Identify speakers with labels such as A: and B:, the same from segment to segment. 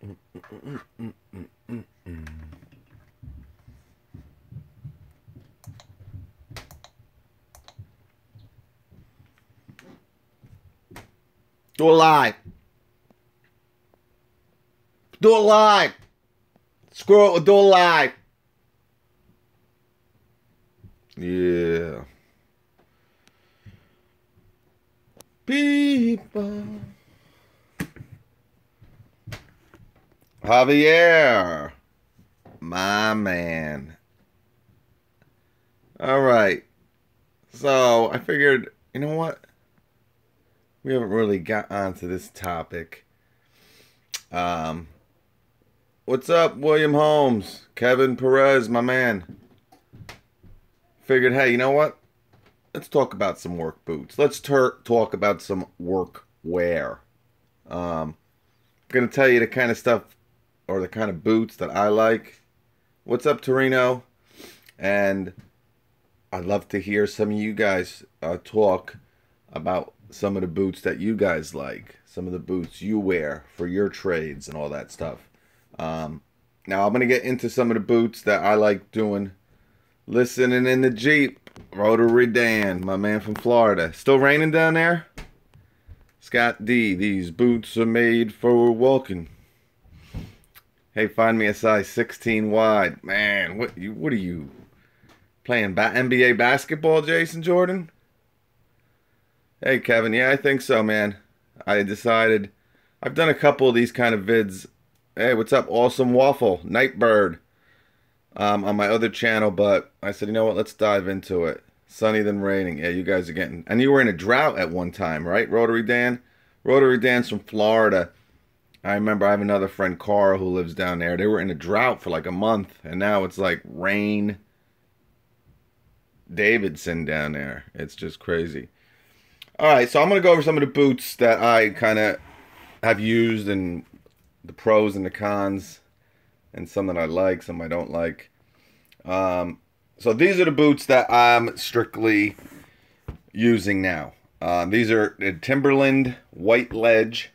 A: Do it live. Do it live. Screw it, do it live. Yeah. People. Javier. My man. All right. So I figured, you know what? We haven't really got onto this topic. What's up, William Holmes? Kevin Perez, my man. Figured, hey, you know what? Let's talk about some work boots. Let's talk about some work wear. I'm going to tell you the kind of stuff or the kind of boots that I like. What's up, Torino? And I'd love to hear some of you guys talk about some of the boots that you guys like. Some of the boots you wear for your trades and all that stuff. Now I'm going to get into some of the boots that I like doing. Listening in the Jeep. Rotary Dan, my man from Florida. Still raining down there? Scott D, these boots are made for walking. Hey, find me a size 16 wide. Man, what are you playing NBA basketball, Jason Jordan? Hey, Kevin. Yeah, I think so, man. I decided I've done a couple of these kind of vids. Hey, what's up, Awesome Waffle, Nightbird, on my other channel, but I said, you know what, let's dive into it. Sunny then raining. Yeah, you guys are getting, and you were in a drought at one time, right, Rotary Dan? Rotary Dan's from Florida. I remember I have another friend, Carl, who lives down there. They were in a drought for like a month, and now it's like rain Davidson down there. It's just crazy. All right, so I'm going to go over some of the boots that I kind of have used and the pros and the cons, and some that I like, some I don't like. So these are the boots that I'm strictly using now. These are the Timberland White Ledge.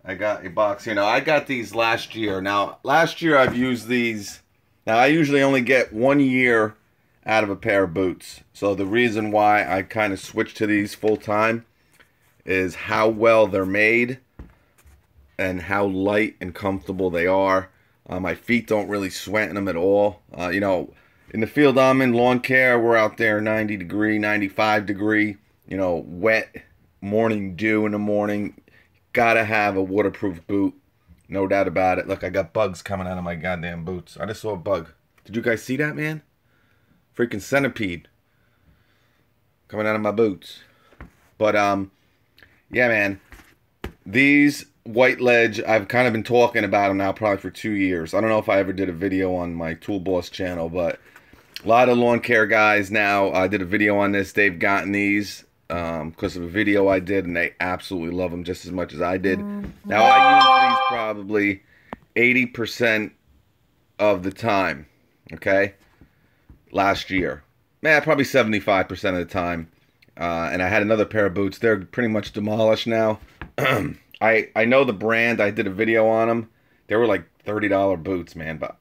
A: I got a box here. Now, I got these last year. Now, last year I've used these. Now, I usually only get 1 year out of a pair of boots. So the reason why I kind of switched to these full time is how well they're made and how light and comfortable they are. My feet don't really sweat in them at all. You know, in the field I'm in, lawn care, we're out there 90 degree, 95 degree, you know, wet, morning dew in the morning. Gotta have a waterproof boot. No doubt about it. Look, I got bugs coming out of my goddamn boots. I just saw a bug. Did you guys see that, man? Freaking centipede coming out of my boots. But, yeah, man. These White Ledge, I've kind of been talking about them now probably for 2 years. I don't know if I ever did a video on my Tool Boss channel, but a lot of lawn care guys now, I did a video on this. They've gotten these because of a video I did, and they absolutely love them just as much as I did. Now, I use these probably 80% of the time, okay? Last year. Man, probably 75% of the time. And I had another pair of boots. They're pretty much demolished now. I know the brand. I did a video on them. They were like $30 boots, man. But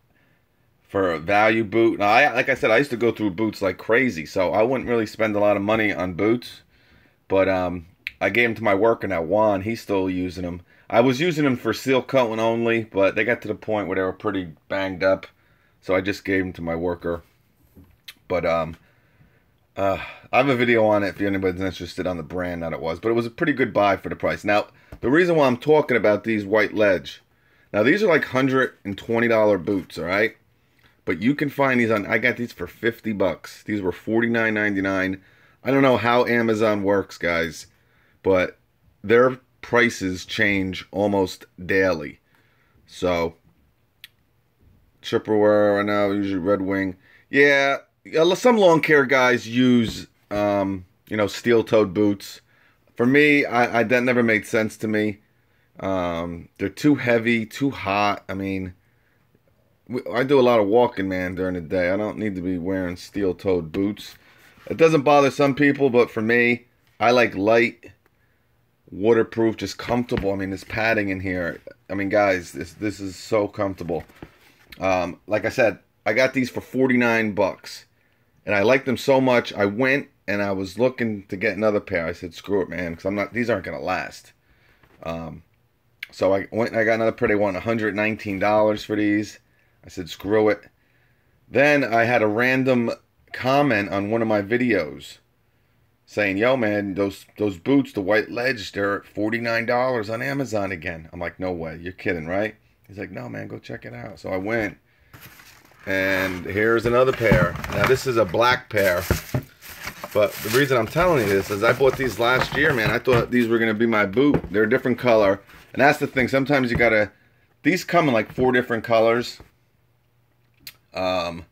A: for a value boot, now like I said, I used to go through boots like crazy, so I wouldn't really spend a lot of money on boots. But I gave them to my worker now, Juan. He's still using them. I was using them for seal coating only, but they got to the point where they were pretty banged up, so I just gave them to my worker. But I have a video on it if anybody's interested on the brand that it was. But it was a pretty good buy for the price. Now, the reason why I'm talking about these White Ledge. Now, these are like $120 boots, all right? But you can find these on... I got these for 50 bucks. These were $49.99. I don't know how Amazon works, guys. But their prices change almost daily. So, Chipperware right now, usually Red Wing. Yeah... some lawn care guys use, you know, steel-toed boots. For me, that never made sense to me. They're too heavy, too hot. I mean, I do a lot of walking, man, during the day. I don't need to be wearing steel-toed boots. It doesn't bother some people, but for me, I like light, waterproof, just comfortable. I mean, this padding in here. I mean, guys, this is so comfortable. Like I said, I got these for 49 bucks. And I liked them so much, I went and I was looking to get another pair. I said, screw it, man, because these aren't going to last. So I went and I got another pair. They want $119 for these. I said, screw it. Then I had a random comment on one of my videos saying, yo, man, those boots, the White Ledge, they're at $49 on Amazon again. I'm like, no way. You're kidding, right? He's like, no, man, go check it out. So I went. And here's another pair. Now this is a black pair, but the reason I'm telling you this is I bought these last year, man. I thought these were gonna be my boot. They're a different color, and that's the thing. Sometimes you gotta. These come in like 4 different colors, and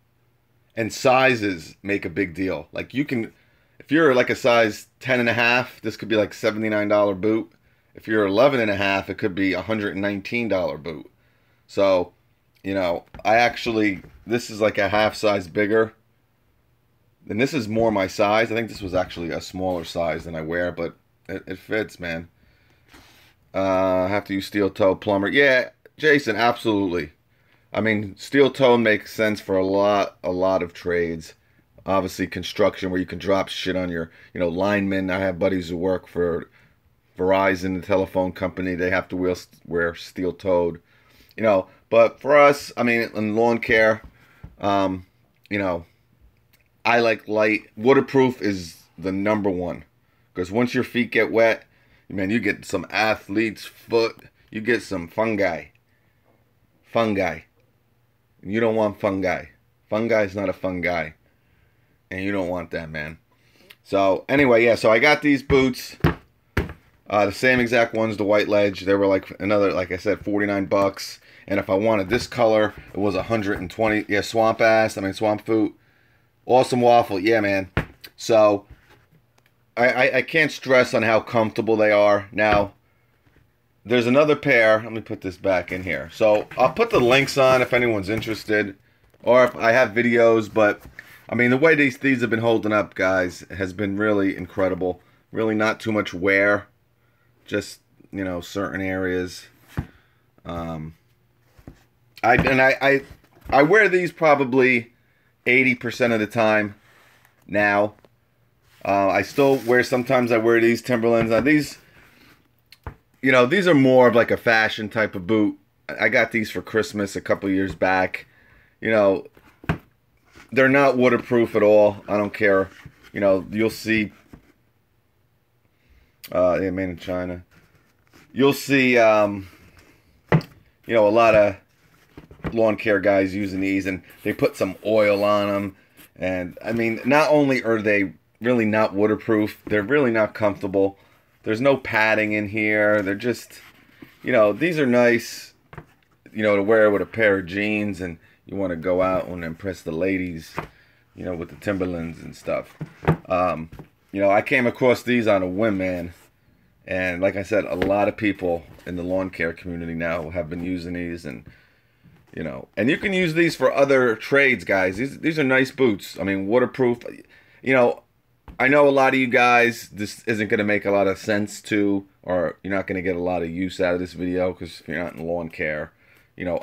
A: sizes make a big deal. Like you can, if you're like a size 10.5, this could be like $79 boot. If you're 11.5, it could be $119 boot. So, you know, this is like a half size bigger. And this is more my size. I think this was actually a smaller size than I wear, but it fits, man. I have to use steel toe plumber. Yeah, Jason, absolutely. I mean, steel toe makes sense for a lot of trades. Obviously, construction where you can drop shit on your, linemen. I have buddies who work for Verizon, the telephone company. They have to wear steel toed. But for us, I mean, in lawn care, I like light. Waterproof is the #1. Because once your feet get wet, man, you get some athlete's foot. You get some fungi. You don't want fungi. Fungi is not a fun guy. And you don't want that, man. So, anyway, yeah, so I got these boots. The same exact ones, the White Ledge. They were like like I said, 49 bucks. And if I wanted this color, it was 120. Yeah, swamp foot. Awesome waffle. Yeah, man. So, I can't stress on how comfortable they are. Now, there's another pair. Let me put this back in here. So, I'll put the links on if anyone's interested. Or if I have videos. But, I mean, the way these have been holding up, guys, has been really incredible. Really not too much wear. Just, certain areas. I wear these probably 80% of the time now. I still wear, sometimes I wear these Timberlands. Now these, these are more of like a fashion type of boot. I got these for Christmas a couple years back. They're not waterproof at all. I don't care. You'll see, they're made in China. You'll see, a lot of lawn care guys using these, and they put some oil on them. And I mean, not only are they really not waterproof, they're really not comfortable. There's no padding in here. They're just, these are nice, to wear with a pair of jeans, and you want to go out and impress the ladies, with the Timberlands and stuff. I came across these on a whim, man. And like I said, a lot of people in the lawn care community now have been using these, and and you can use these for other trades, guys. These are nice boots. I mean, waterproof. I know a lot of you guys, this isn't going to make a lot of sense to, or you're not going to get a lot of use out of this video because you're not in lawn care.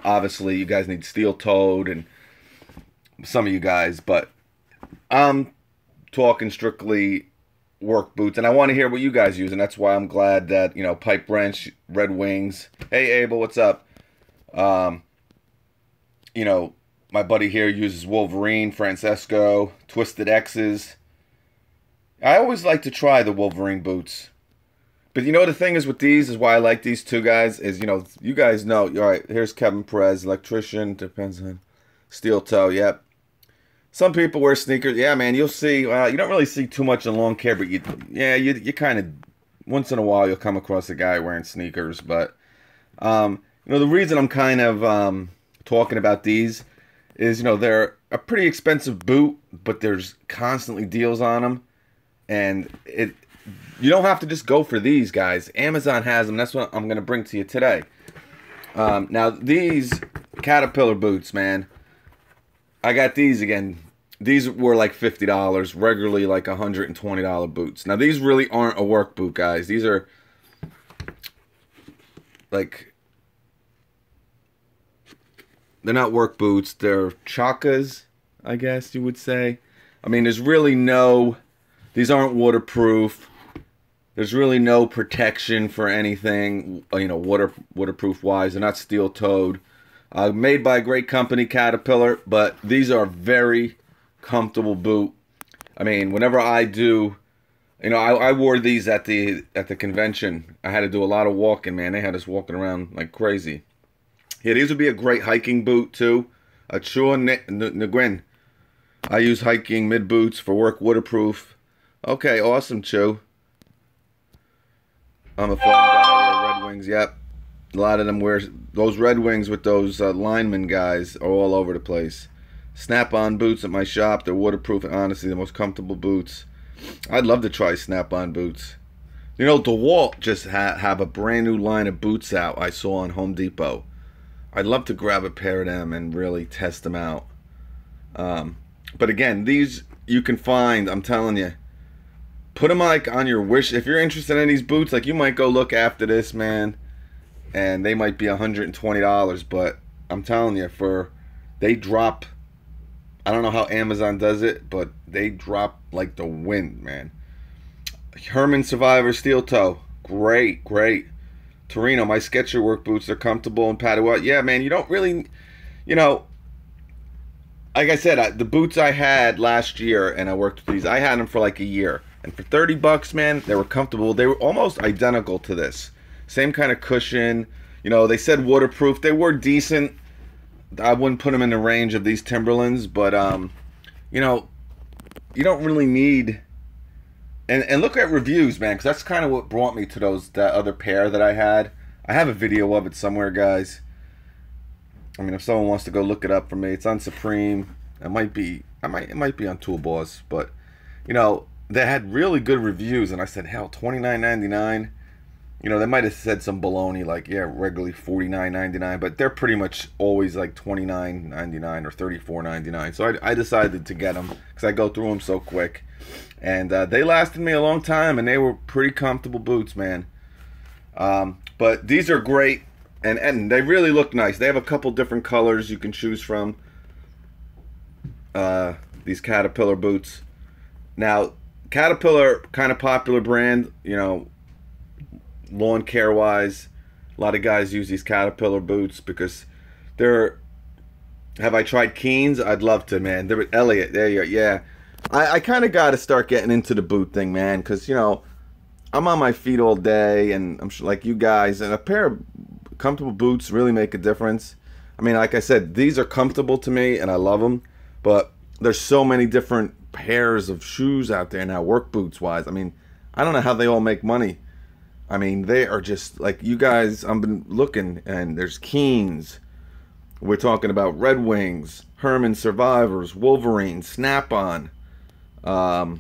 A: Obviously you guys need steel-toed, and some of you guys, but I'm talking strictly work boots, and I want to hear what you guys use, and that's why I'm glad that, Pipe Wrench, Red Wings. Hey, Abel, what's up? My buddy here uses Wolverine, Francesco, Twisted X's. I always like to try the Wolverine boots. But the thing is with these, is why I like these two guys, is, you guys know, all right, here's Kevin Perez, electrician, depends on steel toe, yep. Some people wear sneakers. Yeah, man, you'll see, you don't really see too much in lawn care, but you kind of, once in a while, you'll come across a guy wearing sneakers. But, the reason I'm kind of talking about these is, they're a pretty expensive boot, but there's constantly deals on them. And you don't have to just go for these, guys. Amazon has them. That's what I'm going to bring to you today. Now, these Caterpillar boots, man, I got these again. These were like $50, regularly like $120 boots. Now, these really aren't a work boot, guys. These are like, they're not work boots. They're chakas, I guess you would say. I mean, there's really no, these aren't waterproof. There's really no protection for anything, you know, waterproof wise. They're not steel-toed. Made by a great company, Caterpillar, but these are very comfortable boot. I mean, whenever I do, you know, I wore these at the convention. I had to do a lot of walking, man. They had us walking around like crazy. Yeah, these would be a great hiking boot too. A Chua Nguyen. I use hiking mid boots for work, waterproof. Okay, awesome, Chew. I'm a film guy. Red Wings, yep. A lot of them wear those Red Wings with those lineman guys are all over the place. Snap-on boots at my shop. They're waterproof and honestly the most comfortable boots. I'd love to try snap-on boots. You know, DeWalt just have a brand new line of boots out I saw on Home Depot. I'd love to grab a pair of them and really test them out. But again, these you can find, I'm telling you. Put them like on your wish. If you're interested in these boots, like you might go look after this, man. And they might be $120. But I'm telling you, they drop. I don't know how Amazon does it, but they drop like the wind, man. Herman Survivor Steel Toe. Great, great. Torino, my Sketcher work boots. They're comfortable and padded well. Yeah, man, you don't really, you know, like I said, the boots I had last year, and I worked with these, I had them for like a year. And for 30 bucks, man, they were comfortable. They were almost identical to this. Same kind of cushion. You know, they said waterproof. They were decent. I wouldn't put them in the range of these Timberlands, but, you know, you don't really need... And look at reviews, man, because that's kind of what brought me to that other pair that I had. I have a video of it somewhere, guys. I mean, if someone wants to go look it up for me, it's on Supreme. It might be on Tool Boss, but, you know... They had really good reviews, and I said, hell, $29.99. You know, they might have said some baloney, like, yeah, regularly $49.99, but they're pretty much always like $29.99 or $34.99. So I decided to get them because I go through them so quick. And they lasted me a long time, and they were pretty comfortable boots, man. But these are great, and they really look nice. They have a couple different colors you can choose from. These Caterpillar boots. Now, Caterpillar, kind of popular brand, you know, lawn care wise. A lot of guys use these Caterpillar boots because they're... Have I tried Keens? I'd love to, man. They're Elliot, there you go, yeah. I kind of got to start getting into the boot thing, man, because, you know, I'm on my feet all day, and I'm sure, like you guys, and a pair of comfortable boots really make a difference. I mean, like I said, these are comfortable to me, and I love them, but there's so many different pairs of shoes out there now, work boots wise. I mean, I don't know how they all make money. I mean, they are just like you guys. I've been looking, and there's Keens. We're talking about Red Wings, Herman Survivors, Wolverine, Snap-on. You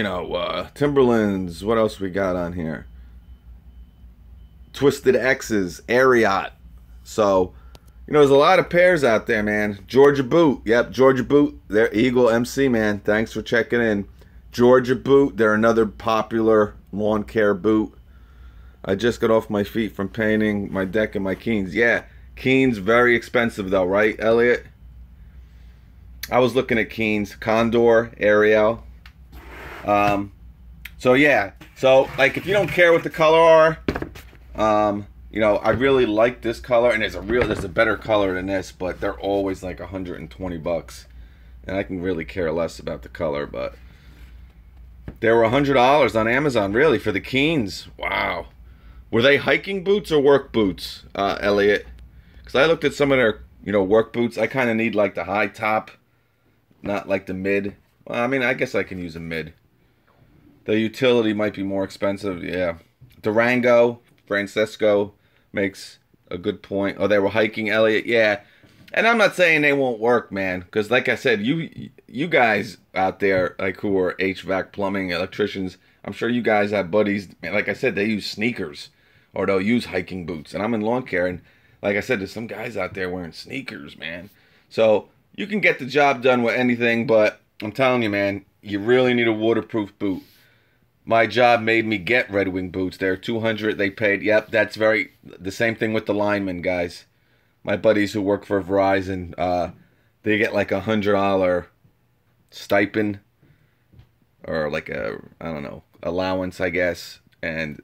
A: know, Timberlands. What else we got on here? Twisted X's, Ariat. So, you know, there's a lot of pairs out there, man. Georgia Boot. Yep, Georgia Boot. They're Eagle MC, man. Thanks for checking in. Georgia Boot. They're another popular lawn care boot. I just got off my feet from painting my deck and my Keens. Yeah, Keens, very expensive though, right, Elliot? I was looking at Keens. Condor, Ariel. So, yeah. So, like, if you don't care what the color are, you know, I really like this color, and there's a better color than this, but they're always like 120 bucks. And I can really care less about the color, but they were $100 on Amazon, really, for the Keens. Wow. Were they hiking boots or work boots, Elliot? Because I looked at some of their, you know, work boots. I kind of need like the high top, not like the mid. Well, I mean, I guess I can use a mid. The utility might be more expensive, yeah. Durango, Francesco makes a good point. Oh, they were hiking, Elliot. Yeah, and I'm not saying they won't work, man, because like I said, you guys out there, like, who are HVAC, plumbing, electricians, I'm sure you guys have buddies, man, like I said, they use sneakers or they'll use hiking boots. And I'm in lawn care, and like I said, there's some guys out there wearing sneakers, man. So you can get the job done with anything, but I'm telling you, man, you really need a waterproof boot. my job made me get Red Wing boots. They're 200. They paid. Yep, that's the same thing with the linemen, guys. My buddies who work for Verizon, they get like $100 stipend or like I don't know, allowance, I guess. And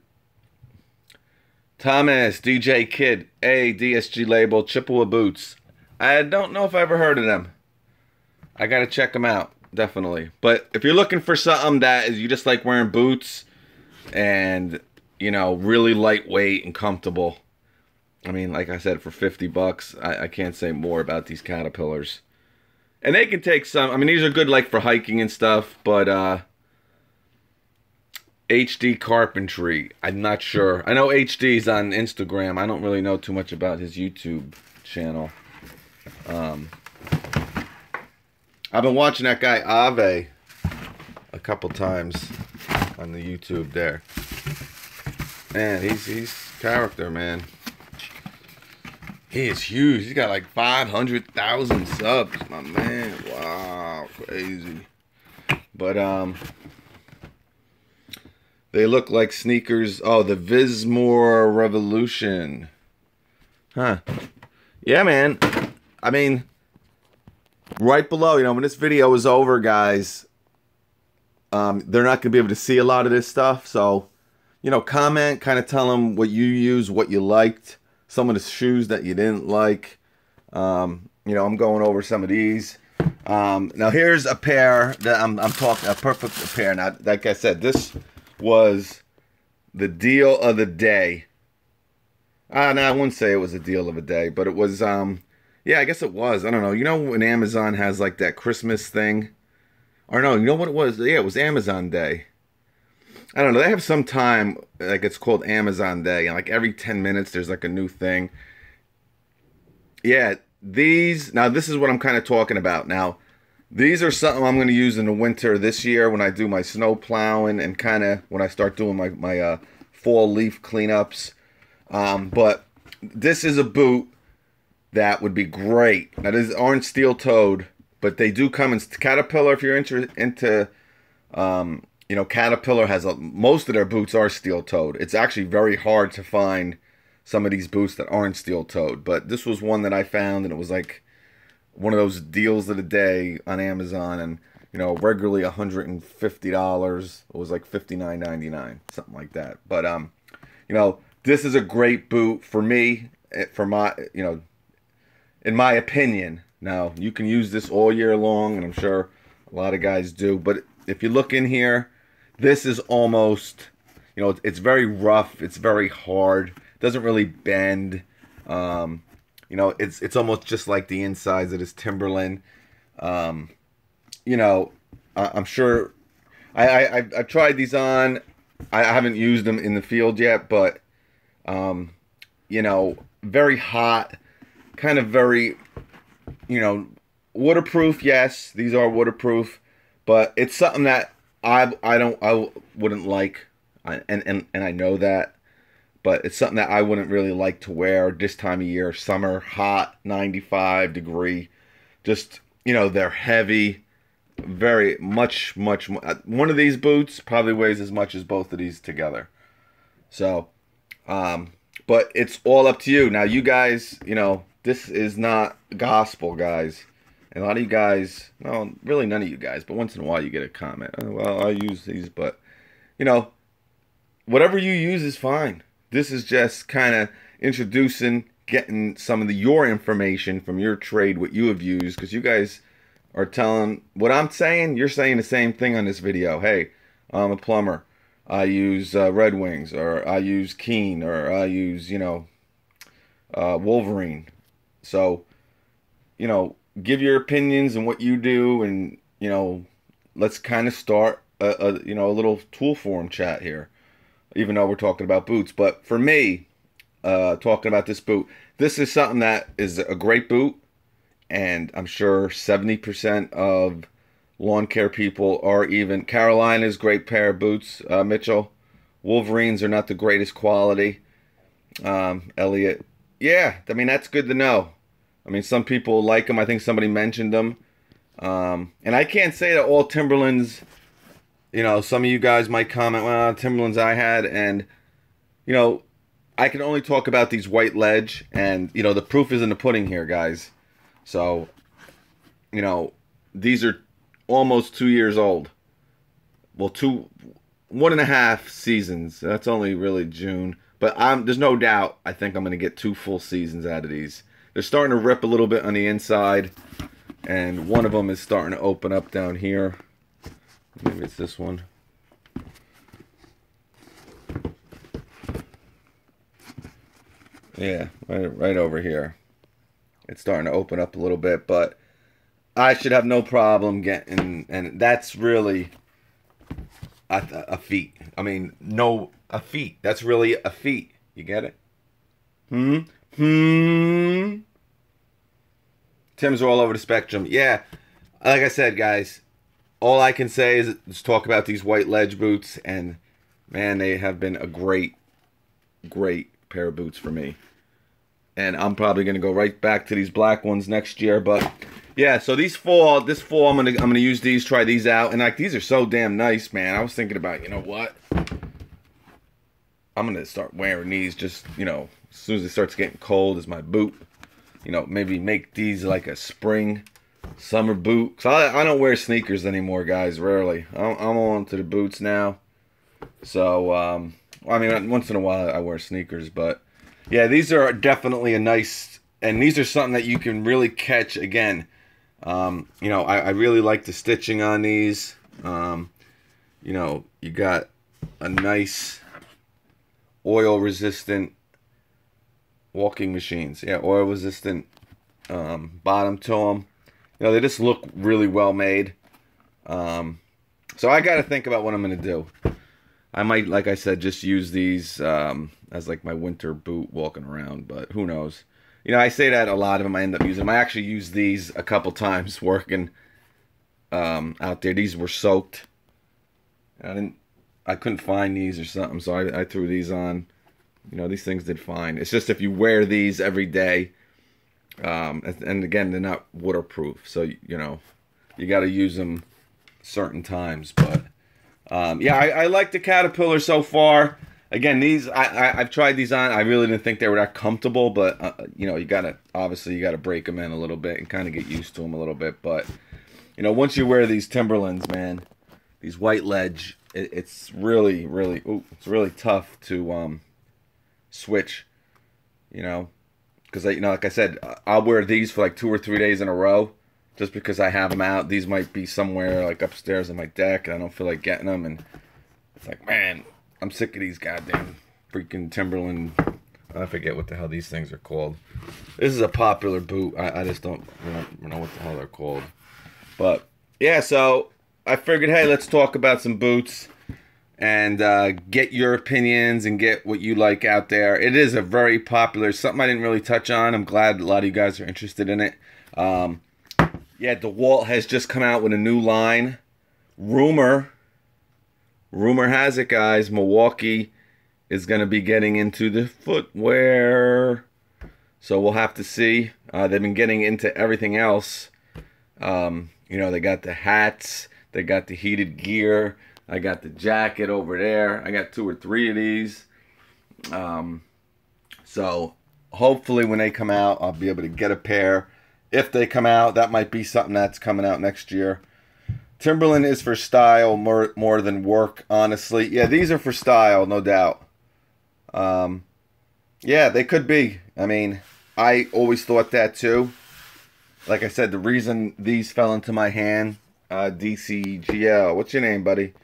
A: Thomas, DJ Kid, DSG label, Chippewa boots. I don't know if I ever heard of them. I gotta check them out, definitely. But if you're looking for something that is you just like wearing boots and, you know, really lightweight and comfortable, I mean, like I said, for 50 bucks, I can't say more about these Caterpillars. And they can take some, I mean, these are good like for hiking and stuff, but HD Carpentry, I'm not sure. I know HD's on Instagram. I don't really know too much about his YouTube channel. I've been watching that guy Ave a couple times on the YouTube there. Man, he's character, man. He is huge. He's got like 500,000 subs, my man. Wow, crazy. But they look like sneakers. Oh, the Vismore Revolution. Huh. Yeah, man. I mean, right below, you know, when this video is over, guys, they're not going to be able to see a lot of this stuff. So, you know, comment, kind of tell them what you use, what you liked, some of the shoes that you didn't like. You know, I'm going over some of these. Now, here's a pair that I'm talking, a perfect pair. Now, like I said, this was the deal of the day. No, I wouldn't say it was a deal of a day, but it was, yeah, I guess it was. I don't know. You know when Amazon has like that Christmas thing? Or no, you know what it was? Yeah, it was Amazon Day. I don't know. They have some time, like it's called Amazon Day. And like every 10 minutes, there's like a new thing. Yeah, now this is what I'm kind of talking about. Now, these are something I'm going to use in the winter this year when I do my snow plowing and kind of when I start doing my fall leaf cleanups. But this is a boot that would be great. Now, these aren't steel-toed, but they do come in Caterpillar. If you're into you know, Caterpillar has most of their boots are steel-toed. It's actually very hard to find some of these boots that aren't steel-toed. But this was one that I found, and it was like one of those deals of the day on Amazon, and you know, regularly $150. It was like $59.99, something like that. But you know, this is a great boot for me, for my, you know, in my opinion. Now, you can use this all year long, and I'm sure a lot of guys do. But if you look in here, this is almost, you know, it's very rough. It's very hard. It doesn't really bend. You know, it's almost just like the insides of this Timberland. You know, I'm sure I've tried these on. I haven't used them in the field yet, but you know, very hot, kind of very, you know, waterproof. Yes, these are waterproof, but it's something that I wouldn't like, and I know that. But it's something that I wouldn't really like to wear this time of year. Summer, hot, 95 degree. Just, you know, they're heavy. Very much more. One of these boots probably weighs as much as both of these together. So, but it's all up to you. Now, you guys, you know, this is not gospel, guys. And a lot of you guys, well, really none of you guys, but once in a while you get a comment. Oh, well, I use these, but, you know, whatever you use is fine. This is just kind of introducing, getting some of your information from your trade, what you have used, because you guys are telling what I'm saying. You're saying the same thing on this video. Hey, I'm a plumber. I use Red Wings, or I use Keen, or I use, you know, Wolverine. So, you know, give your opinions and what you do, and, you know, let's kind of start you know, a little tool forum chat here. Even though we're talking about boots. But for me, talking about this boot, this is something that is a great boot. And I'm sure 70% of lawn care people are even. Carolina's great pair of boots, Mitchell. Wolverines are not the greatest quality. Elliot. Yeah, I mean, that's good to know. I mean, some people like them. I think somebody mentioned them. And I can't say that all Timberlands, you know, some of you guys might comment, well, Timberlands I had, and, you know, I can only talk about these white ledge, and, you know, the proof is in the pudding here, guys. So, you know, these are almost 2 years old. Well, 1.5 seasons. That's only really June. But there's no doubt I think I'm going to get 2 full seasons out of these. They're starting to rip a little bit on the inside. And one of them is starting to open up down here. Maybe it's this one. Yeah, right over here. It's starting to open up a little bit, but I should have no problem getting, and that's really a feat. I mean, a feat. That's really a feat. You get it? Tim's are all over the spectrum. Yeah, like I said, guys, all I can say is just talk about these white ledge boots, and man, they have been a great pair of boots for me. And I'm probably gonna go right back to these black ones next year. But yeah, so this fall I'm gonna use these, try these out, and like these are so damn nice, man. I was thinking about, you know what? I'm gonna start wearing these just, you know, as soon as it starts getting cold as my boot. You know, maybe make these like a spring, summer boot. Cause I don't wear sneakers anymore, guys. Rarely. I'm on to the boots now. So I mean, once in a while I wear sneakers, but yeah, these are definitely a nice, and these are something that you can really catch again. You know, I really like the stitching on these. You know, you got a nice oil resistant walking machines. Yeah, oil resistant bottom to them. You know, they just look really well made. So I got to think about what I'm going to do. I might, like I said, just use these as like my winter boot walking around, but who knows? You know, I say that a lot of them I end up using them. I actually used these a couple times working out there. These were soaked. I couldn't find these or something, so I threw these on. You know, these things did fine. It's just if you wear these every day, and again, they're not waterproof, so you know, you got to use them certain times. But yeah, I like the Caterpillar so far. Again, these I've tried these on. I really didn't think they were that comfortable, but you know, you gotta break them in a little bit and kind of get used to them a little bit. But you know, once you wear these Timberlands, man, these white ledge, it's really it's really tough to switch. You know, because you know, like I said, I'll wear these for like 2 or 3 days in a row. Just because I have them out. These might be somewhere like upstairs on my deck, and I don't feel like getting them. And it's like, man, I'm sick of these goddamn freaking Timberland. I forget what the hell these things are called. This is a popular boot. I just don't know what the hell they're called. But yeah, so I figured, hey, let's talk about some boots and get your opinions and get what you like out there. It is a very popular, something I didn't really touch on. I'm glad a lot of you guys are interested in it. Yeah, DeWalt has just come out with a new line. Rumor has it, guys, Milwaukee is going to be getting into the footwear. So we'll have to see. They've been getting into everything else. You know, they got the hats. They got the heated gear. I got the jacket over there. I got 2 or 3 of these. So hopefully when they come out, I'll be able to get a pair. If they come out, that might be something that's coming out next year. Timberland is for style more than work, honestly. Yeah, these are for style, no doubt. Yeah, they could be. I mean, I always thought that too. Like I said, the reason these fell into my hand, DCGL. What's your name, buddy?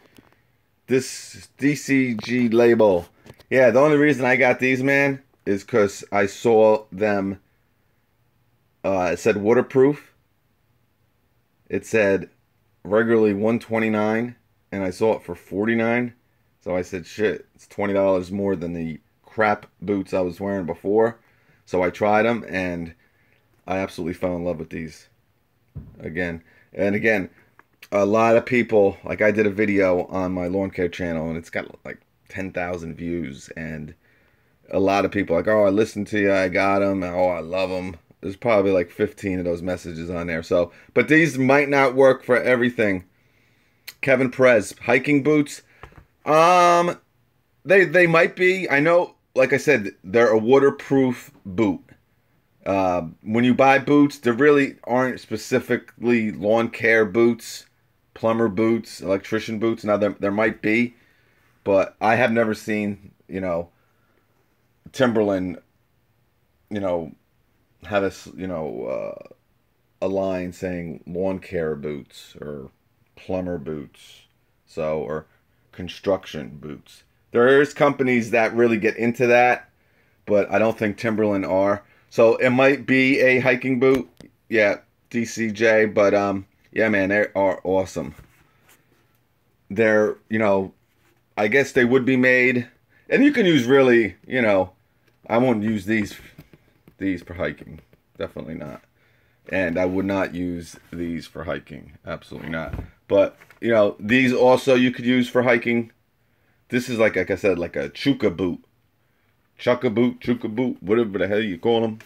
A: This DCG label. Yeah, the only reason I got these, man, is because I saw them. It said waterproof. It said regularly $129, and I saw it for $49. So I said, shit, it's $20 more than the crap boots I was wearing before. So I tried them, and I absolutely fell in love with these. Again, a lot of people, like I did a video on my lawn care channel, and it's got like 10,000 views, and a lot of people like, oh, I listened to you, I got them, oh, I love them. There's probably like 15 of those messages on there. So, but these might not work for everything. Kevin Perez hiking boots. They might be. I know, like I said, they're a waterproof boot. When you buy boots, there really aren't specifically lawn care boots, plumber boots, electrician boots. Now there might be, but I have never seen, Timberland, you know, have a line saying lawn care boots or plumber boots, or construction boots. There is companies that really get into that, but I don't think Timberland are. So it might be a hiking boot, yeah, DCJ, but yeah, man, they are awesome. They're, I guess they would be made, and you can use really, I won't use these for hiking, definitely not. And I would not use these for hiking, absolutely not. But these also you could use for hiking. This is like I said, like a chuka boot. Chuka boot, whatever the hell you call them.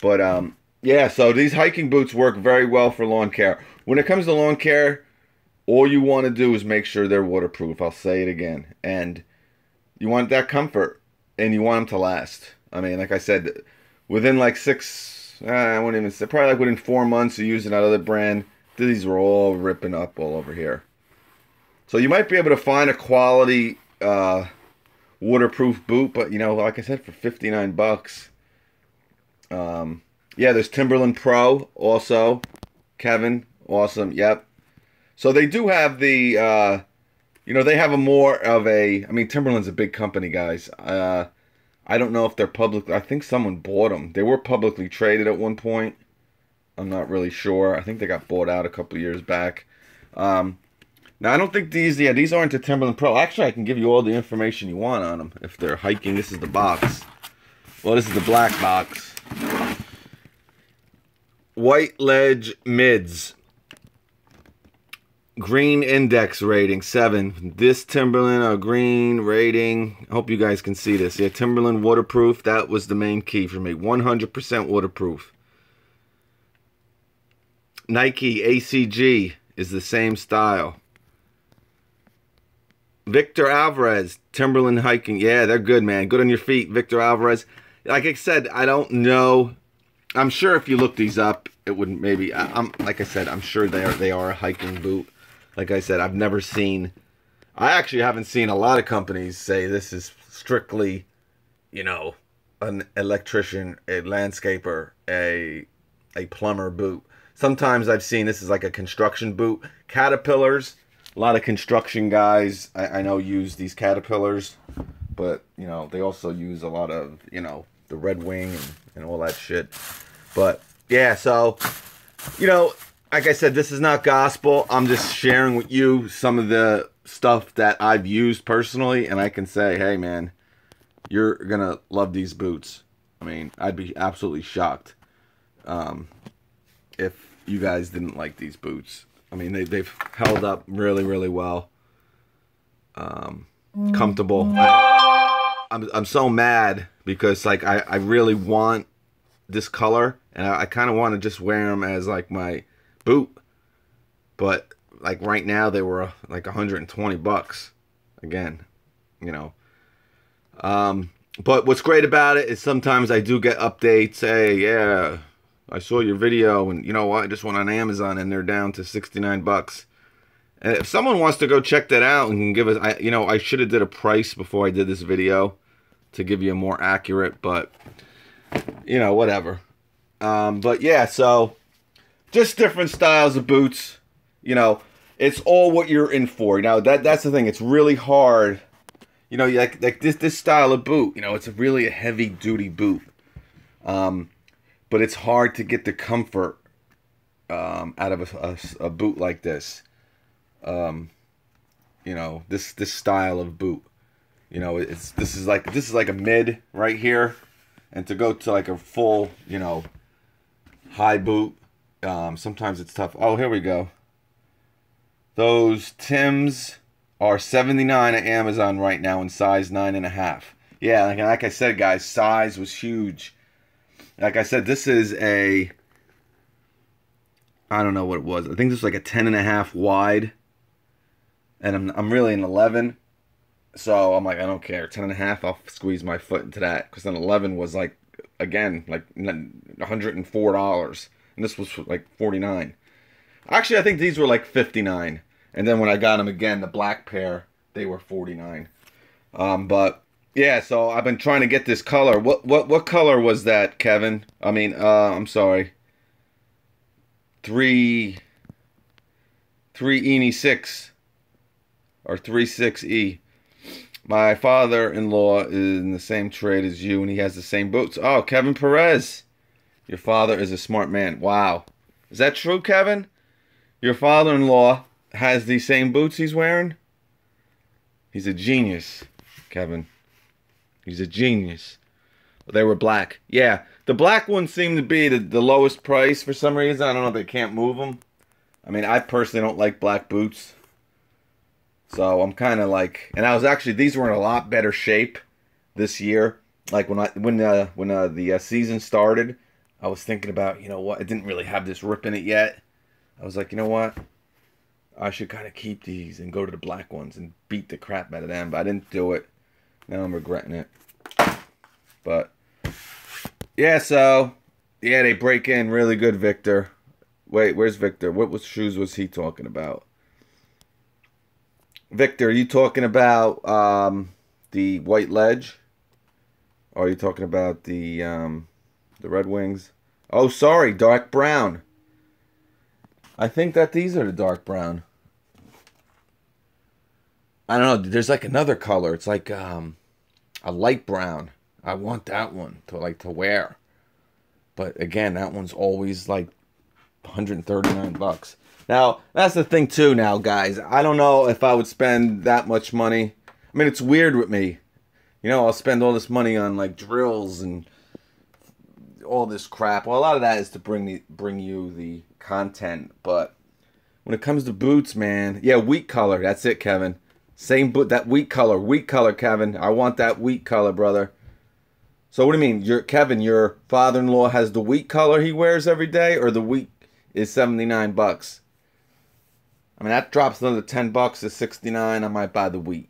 A: But yeah, so these hiking boots work very well for lawn care. When it comes to lawn care, all you want to do is make sure they're waterproof. I'll say it again. And you want that comfort, and you want them to last. I mean, like I said, within like I wouldn't even say, probably like within 4 months of using that other brand, these were all ripping up all over here. So you might be able to find a quality waterproof boot, but like I said, for 59 bucks. Yeah, there's Timberland Pro also. Kevin, awesome. Yep. So they do have the they have a more of a, I mean, Timberland's a big company, guys. I don't know if they're public. I think someone bought them. They were publicly traded at one point. I'm not really sure. I think they got bought out a couple years back. Now, I don't think these aren't the Timberland Pro. Actually, I can give you all the information you want on them. If they're hiking, this is the box. Well, this is the black box. White Ledge Mids. Green index rating, 7. This Timberland, a green rating. I hope you guys can see this. Yeah, Timberland waterproof. That was the main key for me. 100% waterproof. Nike ACG is the same style. Victor Alvarez, Timberland hiking. Yeah, they're good, man. Good on your feet, Victor Alvarez. Like I said, I don't know. I'm sure if you look these up, it would maybe. Like I said, I'm sure they are a hiking boot. Like I said, I've never seen. I actually haven't seen a lot of companies say this is strictly, an electrician, a landscaper, a plumber boot. Sometimes I've seen this is like a construction boot. Caterpillars. A lot of construction guys I know use these Caterpillars, but they also use a lot of the Red Wing and all that shit. But yeah, so like I said, this is not gospel. I'm just sharing with you some of the stuff that I've used personally, and I can say, hey man, you're gonna love these boots. I mean, I'd be absolutely shocked if you guys didn't like these boots. I mean, they've held up really, really well. Comfortable. I'm so mad because like I really want this color, and I kind of want to just wear them as like my boot. But like right now they were like 120 bucks. Again, But what's great about it is sometimes I do get updates. Hey, yeah, I saw your video, and you know what? I just went on Amazon, and they're down to 69 bucks. And if someone wants to go check that out and can give us, I should have did a price before I did this video to give you a more accurate, but whatever. But yeah, so just different styles of boots. It's all what you're in for. That's the thing. It's really hard. Like this style of boot. It's really a heavy duty boot. But it's hard to get the comfort out of a boot like this. This style of boot. This is like a mid right here, and to go to like a full, high boot. Sometimes it's tough. Oh, here we go. Those Tims are $79 at Amazon right now in size 9.5. Yeah, like I said, guys, size was huge. Like I said, this is I don't know what it was. I think this was like a 10.5 wide. and I'm really an 11. So I'm like, I don't care. 10 and a half, I'll squeeze my foot into that. Because then 11 was like, again, like $104. And this was like 49. Actually, I think these were like 59. And then when I got them again, the black pair, they were 49. But yeah, so I've been trying to get this color. What color was that, Kevin? I mean, I'm sorry. 3 Eni 6 or 36E. My father-in-law is in the same trade as you, and he has the same boots. Oh, Kevin Perez. Your father is a smart man. Wow. Is that true, Kevin? Your father-in-law has the same boots he's wearing? He's a genius, Kevin. He's a genius. They were black. Yeah, the black ones seem to be the lowest price for some reason. I don't know if they can't move them. I mean, I personally don't like black boots. So I'm kind of like, and I was actually, these were in a lot better shape this year. Like when the season started, I was thinking about, you know what, it didn't really have this rip in it yet. I was like, you know what, I should kind of keep these and go to the black ones and beat the crap out of them. But I didn't do it. Now I'm regretting it. But yeah, so yeah, they break in really good, Victor. Wait, where's Victor? What shoes was he talking about? Victor, are you talking about the White Ledge? Or are you talking about the Red Wings? Oh, sorry, dark brown. I think that these are the dark brown. I don't know. There's like another color. It's like a light brown. I want that one to wear. But again, that one's always like $139. Now, that's the thing too now, guys. I don't know if I would spend that much money. I mean, it's weird with me. You know, I'll spend all this money on like drills and all this crap. Well, a lot of that is to bring you the content. But when it comes to boots, man. Yeah, wheat color. That's it, Kevin. Same boot, that wheat color. Wheat color, Kevin. I want that wheat color, brother. So what do you mean? Kevin, your father-in-law has the wheat color he wears every day, or the wheat is $79? I mean, that drops another $10 to $69. I might buy the wheat.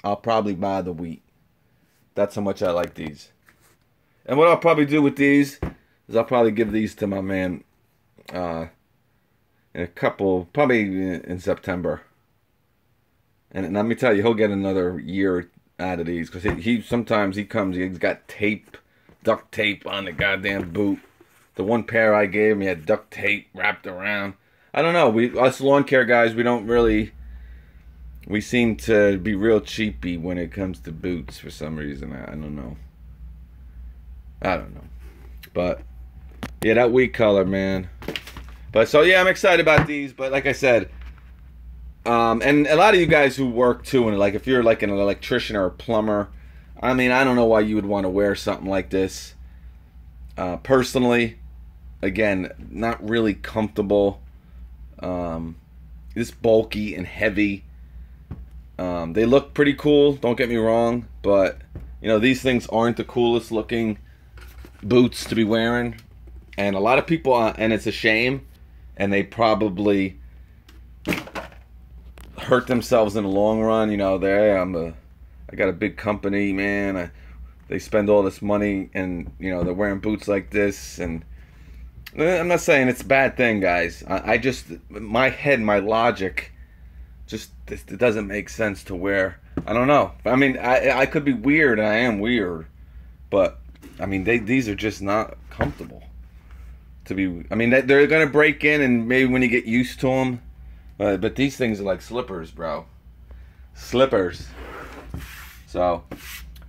A: I'll probably buy the wheat. That's how much I like these. And what I'll probably do with these is I'll probably give these to my man in a couple, probably in September. And let me tell you, he'll get another year out of these, because he sometimes he comes, he's got tape, duct tape on the goddamn boot. The one pair I gave him, he had duct tape wrapped around. I don't know. Us lawn care guys, we seem to be real cheapy when it comes to boots for some reason. I don't know. But yeah, that wheat color, man. But so yeah, I'm excited about these. But like I said, and a lot of you guys who work too, and like if you're like an electrician or a plumber, I mean, I don't know why you would want to wear something like this. Personally, again, not really comfortable. It's bulky and heavy. They look pretty cool, don't get me wrong, but you know, these things aren't the coolest looking boots to be wearing, and a lot of people, and it's a shame, and they probably hurt themselves in the long run. You know, I got a big company, man. They spend all this money, and you know, they're wearing boots like this, and I'm not saying it's a bad thing, guys. I just, my head, my logic, just, it doesn't make sense to wear. I don't know. I mean, I could be weird, and I am weird, but I mean, these are just not comfortable to be. I mean, they're gonna break in, and maybe when you get used to them, but these things are like slippers, bro. Slippers. So.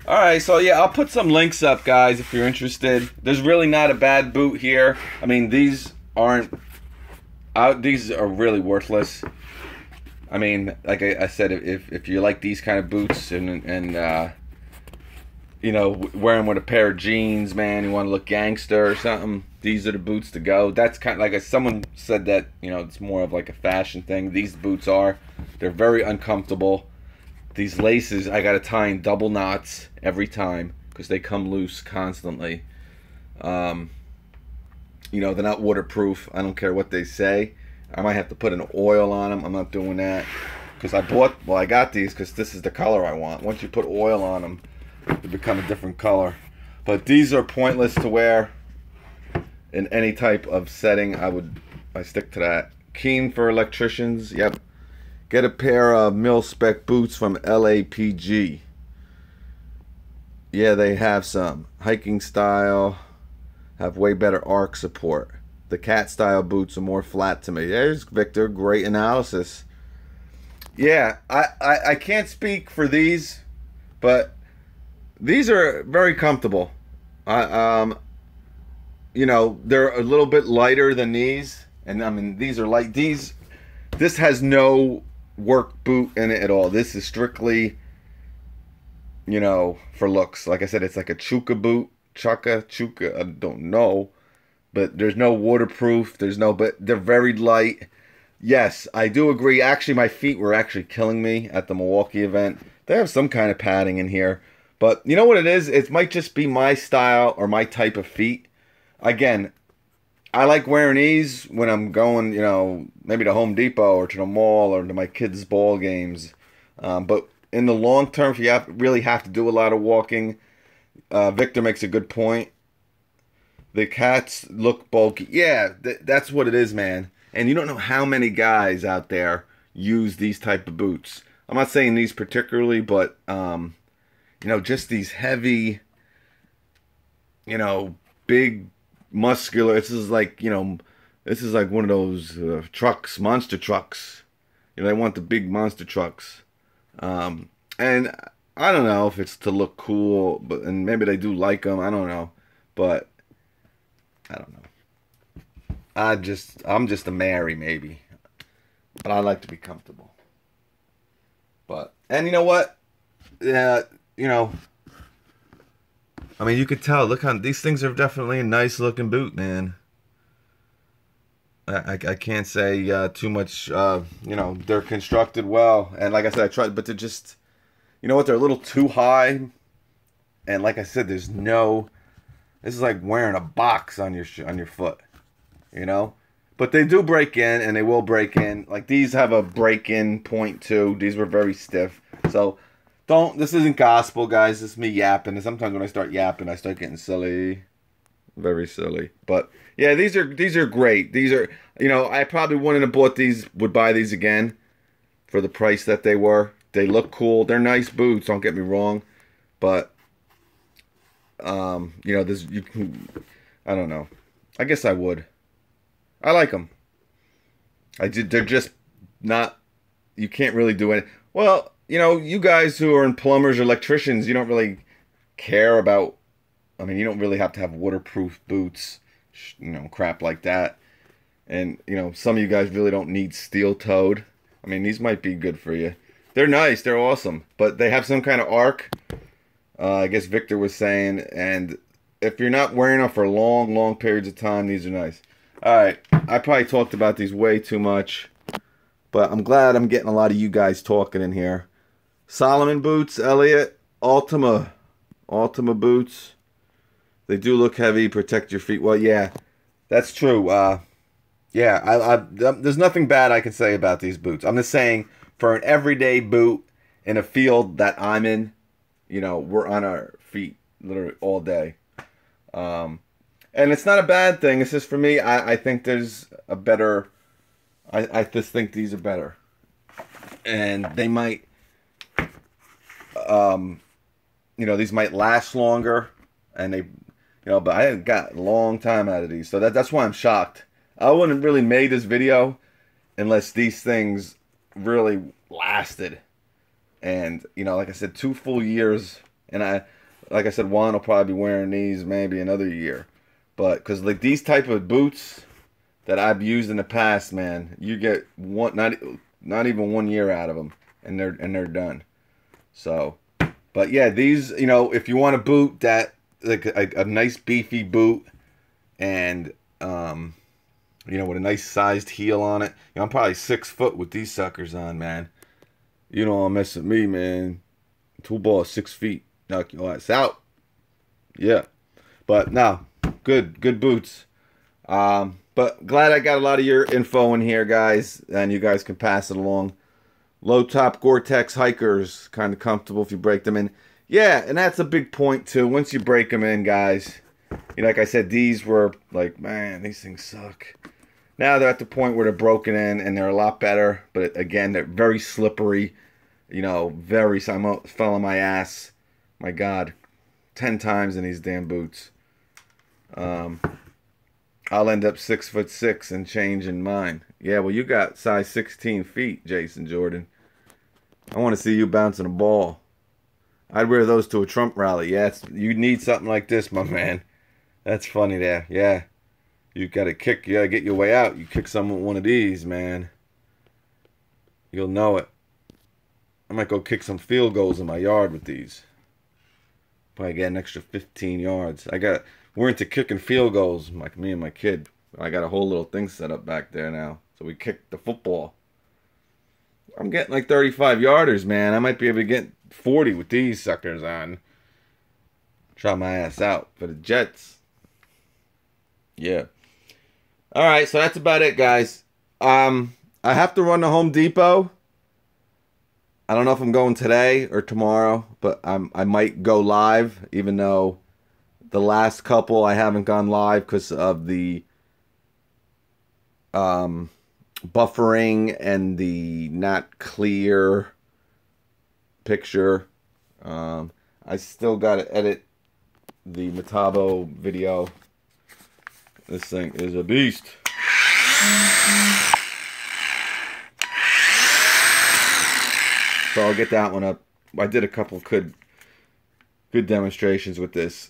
A: Alright, so yeah, I'll put some links up, guys, if you're interested. There's really not a bad boot here. I mean, these are really worthless. I mean, like I said, if you like these kind of boots and you know, wearing with a pair of jeans, man, you want to look gangster or something, these are the boots to go. That's kind of like, someone said that, you know, it's more of like a fashion thing. These boots are. They're very uncomfortable. These laces, I gotta tie in double knots every time because they come loose constantly. You know, they're not waterproof. I don't care what they say. I might have to put an oil on them. I'm not doing that because I got these because this is the color I want. Once you put oil on them, they become a different color. But these are pointless to wear in any type of setting. I stick to that. Keen for electricians. Yep. Get a pair of mil-spec boots from LAPG. Yeah, they have some. Hiking style. Have way better arc support. The cat style boots are more flat to me. There's Victor. Great analysis. Yeah, I can't speak for these, but these are very comfortable. You know, they're a little bit lighter than these, and I mean these are light. This has no work boot in it at all. This is strictly, you know, for looks. Like I said, it's like a Chuka boot, Chuka. I don't know, but there's no waterproof. But they're very light. Yes, I do agree. Actually, my feet were actually killing me at the Milwaukee event. They have some kind of padding in here. But you know what it is? It might just be my style or my type of feet. Again, I like wearing these when I'm going, you know, maybe to Home Depot or to the mall or to my kids' ball games. But in the long term, if you really have to do a lot of walking, Victor makes a good point. The cats look bulky. Yeah, that's what it is, man. And you don't know how many guys out there use these type of boots. I'm not saying these particularly, but you know, just these heavy, you know, big, muscular. This is like one of those trucks, monster trucks. You know, they want the big monster trucks. And I don't know if it's to look cool, and maybe they do like them. I don't know, but I don't know. I'm just a Mary maybe, but I like to be comfortable. And you know what? Yeah, you know, I mean, you could tell. Look how these things are definitely a nice looking boot, man. I can't say too much. You know, they're constructed well, and like I said, I tried, but they're just, you know what? They're a little too high, and like I said, this is like wearing a box on your foot, you know. But they do break in, and they will break in. Like these have a break-in point too. These were very stiff, so. This isn't gospel, guys. This is me yapping. And sometimes when I start yapping, I start getting silly. Very silly. But, yeah, these are great. These are, you know, I probably wouldn't have bought these, would buy these again for the price that they were. They look cool. They're nice boots, don't get me wrong. But, you know, I don't know. I guess I would. I like them. They're just not, you can't really do it. Well, you know, you guys who are in plumbers or electricians, you don't really care about, I mean, you don't really have to have waterproof boots, you know, crap like that. And, you know, some of you guys really don't need steel-toed. I mean, these might be good for you. They're nice, they're awesome, but they have some kind of arc, I guess Victor was saying, and if you're not wearing them for long, long periods of time, these are nice. Alright, I probably talked about these way too much, but I'm glad I'm getting a lot of you guys talking in here. Solomon boots, Elliot, Ultima boots. They do look heavy, protect your feet. Well, yeah, that's true. Yeah, there's nothing bad I can say about these boots. I'm just saying, for an everyday boot in a field that I'm in, you know, we're on our feet literally all day. And it's not a bad thing. It's just for me, I think there's a better, I just think these are better. And they might, you know, these might last longer, and they, you know, but I got a long time out of these, so that's why I'm shocked. I wouldn't have really made this video unless these things really lasted, and you know, like I said, 2 full years, and like I said, Juan will probably be wearing these maybe another year, but because like these type of boots that I've used in the past, man, you get not even 1 year out of them, and they're done. So, but yeah, these, you know, if you want a boot that, like a nice beefy boot, and, you know, with a nice sized heel on it. You know, I'm probably 6 foot with these suckers on, man. You don't want to mess with me, man. 2 balls, 6 feet. Knock your ass out. Yeah. But, no, good boots. But glad I got a lot of your info in here, guys, and you guys can pass it along Low top Gore-Tex hikers, kind of comfortable if you break them in. Yeah, and that's a big point too. Once you break them in, guys, like I said, these were like, man, these things suck. Now they're at the point where they're broken in and they're a lot better. But again, they're very slippery. Very. I almost fell on my ass. My God, 10 times in these damn boots. I'll end up 6'6" and change in mine. Yeah, well, you got size 16 feet, Jason Jordan. I want to see you bouncing a ball. I'd wear those to a Trump rally. Yeah, you need something like this, my man. That's funny there. Yeah. You gotta kick, you gotta get your way out. You kick someone with one of these, man. You'll know it. I might go kick some field goals in my yard with these. Probably get an extra 15 yards. We're into kicking field goals, like me and my kid. I got a whole little thing set up back there now. So we kick the football. I'm getting like 35 yarders, man. I might be able to get 40 with these suckers on. Try my ass out for the Jets. Yeah. All right, so that's about it, guys. I have to run to Home Depot. I don't know if I'm going today or tomorrow, but I might go live, even though the last couple I haven't gone live because of the buffering and the not clear picture. I still got to edit the Metabo video. This thing is a beast. So I'll get that one up. I did a couple good demonstrations with this.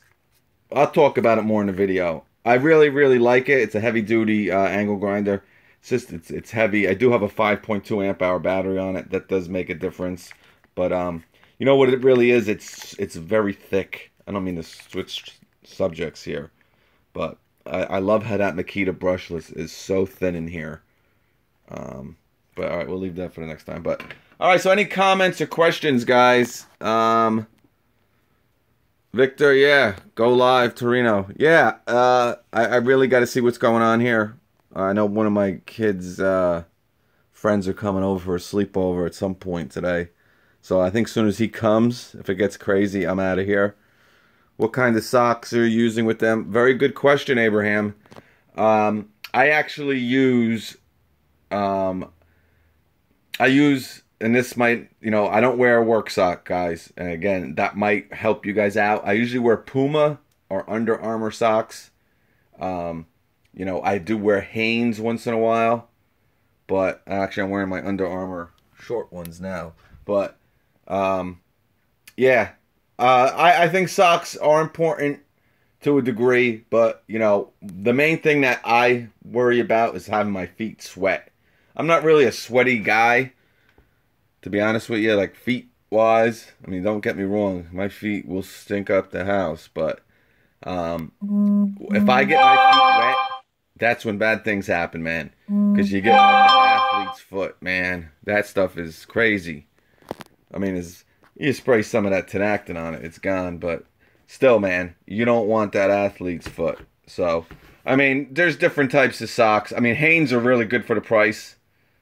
A: I'll talk about it more in the video. I really, really like it. It's a heavy-duty angle grinder. It's heavy. I do have a 5.2 amp hour battery on it. That does make a difference. But you know what it really is? It's very thick. I don't mean to switch subjects here, but I love how that Makita brushless is so thin in here. But all right, we'll leave that for the next time. But all right, so any comments or questions, guys? Victor, yeah, go live, Torino. Yeah, I really got to see what's going on here. I know one of my kids' friends are coming over for a sleepover at some point today. So I think as soon as he comes, if it gets crazy, I'm out of here. What kind of socks are you using with them? Very good question, Abraham. I actually use, and this might, I don't wear a work sock, guys. And again, that might help you guys out. I usually wear Puma or Under Armour socks. I do wear Hanes once in a while. But actually, I'm wearing my Under Armour short ones now. But, yeah. I think socks are important to a degree. But, the main thing that I worry about is having my feet sweat. I'm not really a sweaty guy, to be honest with you, like feet-wise. I mean, don't get me wrong. My feet will stink up the house. But if I get my feet wet, that's when bad things happen, man. Because you get like an athlete's foot, man. That stuff is crazy. I mean, you spray some of that Tenactin on it, it's gone. But still, man, you don't want that athlete's foot. So, I mean, there's different types of socks. I mean, Hanes are really good for the price.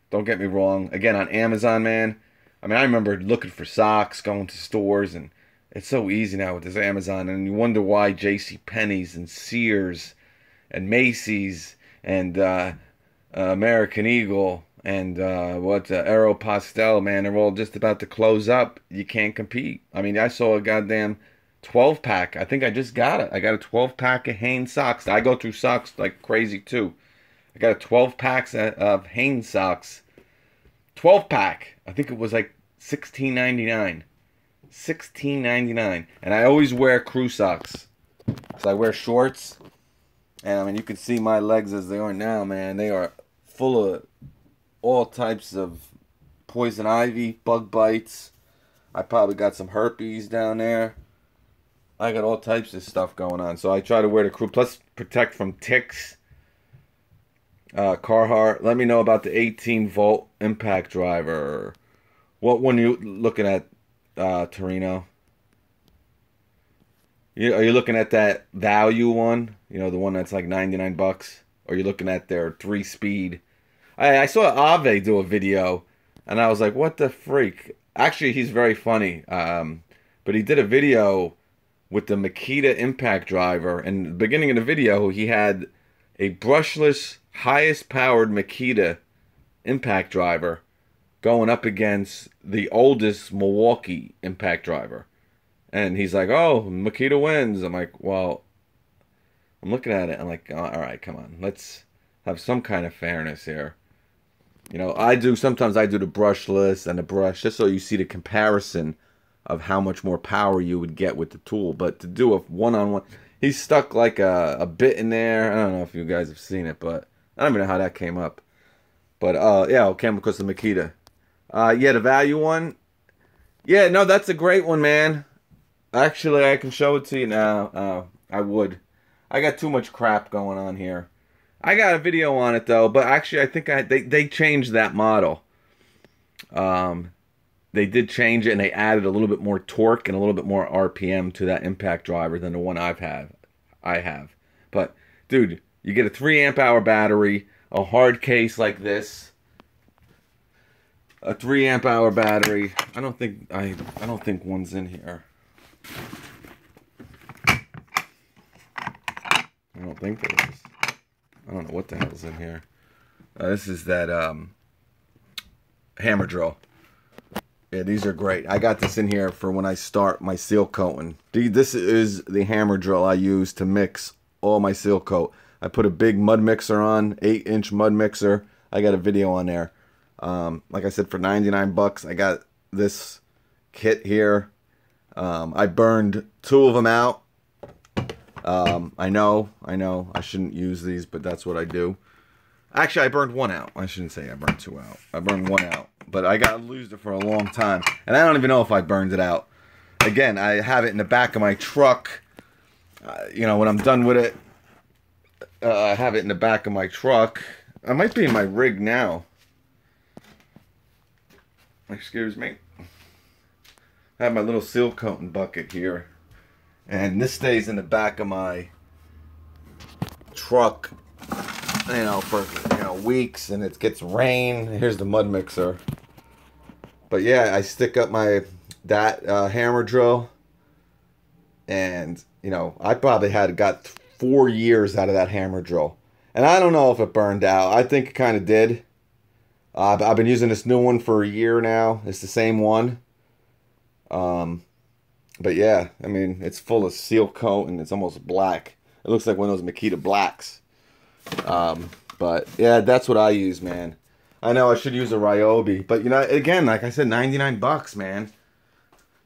A: Don't get me wrong. Again, on Amazon, man. I mean, I remember looking for socks, going to stores, and it's so easy now with this Amazon. And you wonder why JCPenney's and Sears and Macy's and American Eagle and Aeropostale, man, they're all just about to close up. You can't compete. I mean, I saw a goddamn 12-pack. I think I just got it. I got a 12-pack of Hanes socks. I go through socks like crazy, too. I got a 12-pack of Hanes socks. 12-pack. I think it was like $16.99. $16.99. And I always wear crew socks. Because I wear shorts. And I mean, you can see my legs as they are now, man. They are full of all types of poison ivy, bug bites. I probably got some herpes down there. I got all types of stuff going on. So I try to wear the crew. Plus, protect from ticks. Carhartt, let me know about the 18-volt impact driver. What one are you looking at, Torino? Are you looking at that value one? The one that's like 99 bucks? Or are you looking at their 3-speed? I saw Ave do a video. And I was like, what the freak? Actually, he's very funny. But he did a video with the Makita impact driver. And at the beginning of the video, he had a brushless, highest powered Makita impact driver going up against the oldest Milwaukee impact driver. And he's like, oh, Makita wins. I'm like, well, I'm looking at it. I'm like, all right, come on. Let's have some kind of fairness here. You know, sometimes I do the brushless and the brush just so you see the comparison of how much more power you would get with the tool. But to do a one-on-one, he stuck like a bit in there. I don't know if you guys have seen it, but I don't even know how that came up. But yeah, it came because of Makita. Yeah, the value one. Yeah, no, that's a great one, man. Actually, I can show it to you now. I would. I got too much crap going on here. I got a video on it though, but actually I think they changed that model. They did change it and they added a little bit more torque and a little bit more RPM to that impact driver than the one I have. But dude, you get a 3 amp hour battery, a hard case like this, a 3 amp hour battery. I don't think one's in here. I don't think there is. I don't know what the hell's in here. This is that hammer drill. Yeah, these are great. I got this in here for when I start my seal coating. This is the hammer drill I use to mix all my seal coat. I put a big mud mixer on, 8-inch mud mixer. I got a video on there. Like I said, for 99 bucks, I got this kit here. I burned 2 of them out. I know, I shouldn't use these, but that's what I do. Actually, I burned 1 out. I shouldn't say I burned 2 out. I burned 1 out, but I got used it for a long time, and I don't even know if I burned it out. Again, I have it in the back of my truck. You know, when I'm done with it, I have it in the back of my truck. I might be in my rig now. Excuse me. I have my little seal coating bucket here. And this stays in the back of my truck, you know, for weeks, and it gets rain. Here's the mud mixer. But yeah, I stick up that hammer drill, and you know, I probably got 4 years out of that hammer drill, and I don't know if it burned out. I think it kind of did. I've been using this new one for a year now. It's the same one. But yeah, I mean, it's full of seal coat and it's almost black. It looks like one of those Makita blacks. But yeah, that's what I use, man. I know I should use a Ryobi, but you know, again, like I said, 99 bucks, man.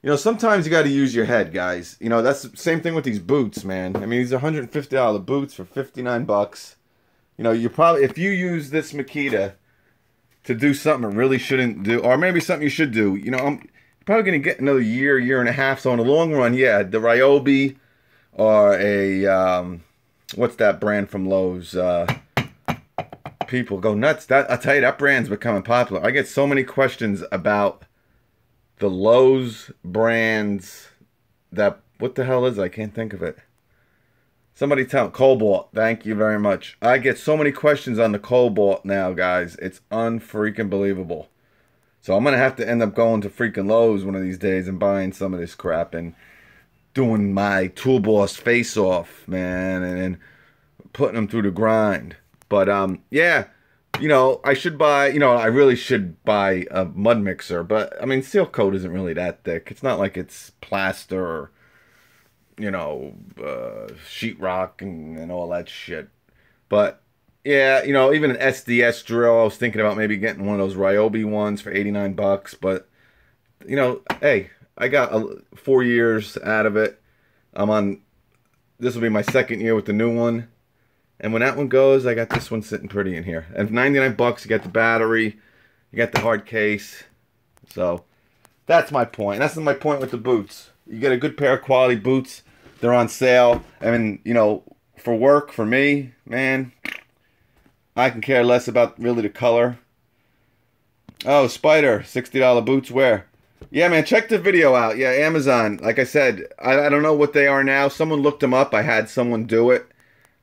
A: You know, sometimes you got to use your head, guys. You know, that's the same thing with these boots, man. I mean, these are $150 boots for 59 bucks. You know, you probably, if you use this Makita to do something it really shouldn't do, or maybe something you should do, you know, I'm probably going to get another year and a half. So in the long run, yeah, the Ryobi or a, what's that brand from Lowe's? People go nuts. I'll tell you, that brand's becoming popular. I get so many questions about the Lowe's brands that, what the hell is it? I can't think of it. Somebody tell Cobalt. Thank you very much. I get so many questions on the Cobalt now, guys. It's unfreaking believable. So I'm going to have to end up going to freaking Lowe's one of these days and buying some of this crap and doing my Tool Boss face-off, man, and putting them through the grind. But, yeah, you know, I should buy, you know, I really should buy a mud mixer. But, I mean, seal coat isn't really that thick. It's not like it's plaster or, you know, sheetrock and all that shit. But yeah, you know, even an SDS drill, I was thinking about maybe getting one of those Ryobi ones for 89 bucks. But, you know, hey, I got 4 years out of it. This will be my 2nd year with the new one. And when that one goes, I got this one sitting pretty in here. And for 99 bucks, you got the battery, you got the hard case. So, that's my point. That's my point with the boots. You get a good pair of quality boots. They're on sale. I mean, you know, for work, for me, man, I can care less about really the color. Oh, Spider, $60 boots where? Yeah, man, check the video out. Yeah, Amazon. Like I said, I don't know what they are now. Someone looked them up. I had someone do it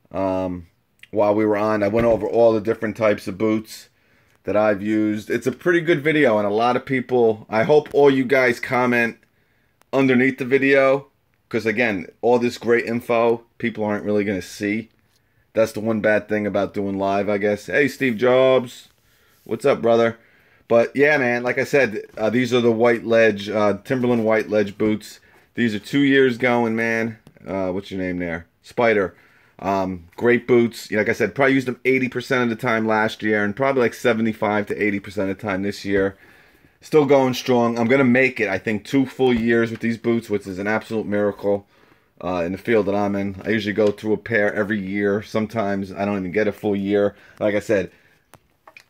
A: while we were on. I went over all the different types of boots. that I've used. It's a pretty good video, and a lot of people, I hope all you guys comment underneath the video, because again, all this great info, people aren't really going to see. That's the one bad thing about doing live, I guess. Hey, Steve Jobs. What's up, brother? But yeah, man, like I said, these are the White Ledge, Timberland White Ledge boots. These are 2 years going, man. What's your name there? Spider. Great boots. Like I said, probably used them 80% of the time last year, and probably like 75 to 80% of the time this year. Still going strong. I'm going to make it, I think, 2 full years with these boots, which is an absolute miracle in the field that I'm in. I usually go through a pair every year. Sometimes I don't even get a full year. Like I said,